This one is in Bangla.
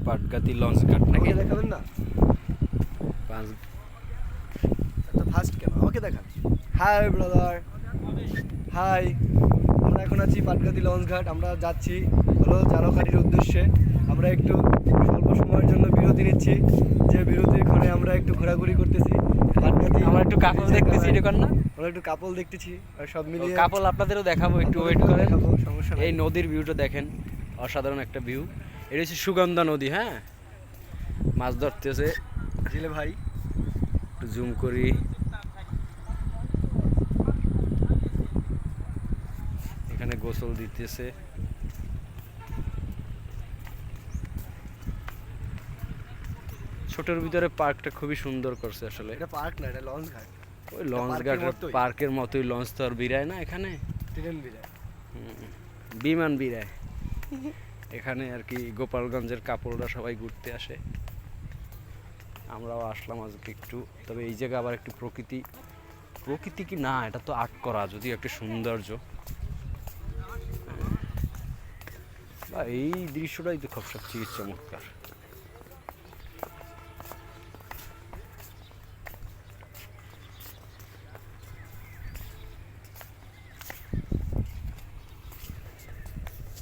পাটগাতি লঞ্চ ঘাট নাকি? আমাকে দেখাবেন না? একটা ফার্স্ট কেন আমাকে দেখান। Hi brother, hi. আমরা এখন আছি পাটগাতি লঞ্চ ঘাট। আমরা যাচ্ছি হলো জালকাঠির উদ্দেশ্যে। আমরা একটু স্বল্প সময়ের জন্য বিরতি নিচ্ছি, যে বিরতির ক্ষণে আমরা একটু ঘোরাঘুরি করতেছি পাটগাতি। আমরা একটু কাপল দেখতেছি, এরকম না? আমরা একটু কাপল দেখতেছি আর সব মিলিয়ে কাপল আপনাদেরও দেখাবো, একটু ওয়েট করেন। দেখাবো, সমস্যা নেই। এই নদীর ভিউটা দেখেন, অসাধারণ একটা ভিউ। এটা হচ্ছে সুগন্ধা নদী। হ্যাঁ, মাছ ধরতেছে জিলে ভাই। একটু জুম করি। এখানে গোসল দিতেছে। ছোটের ভিতরে পার্কটা খুবই সুন্দর করছে আসলে। এটা পার্ক না, এটা লঞ্চ ঘাট। ওই লঞ্চ ঘাটের পার্কের মতোই, লঞ্চ তো আর বিরায় না এখানে, ট্রেন বিরায়, বিমান বিরায়। এখানে আর কি গোপালগঞ্জের কাপড়রা সবাই ঘুরতে আসে, আমরাও আসলাম আজকে একটু। তবে এই জায়গা আবার একটু প্রকৃতি কি না, এটা তো আর্ট করা, যদিও একটা সৌন্দর্য। বা এই দৃশ্যটাই তো খুব সবচেয়ে চমৎকার।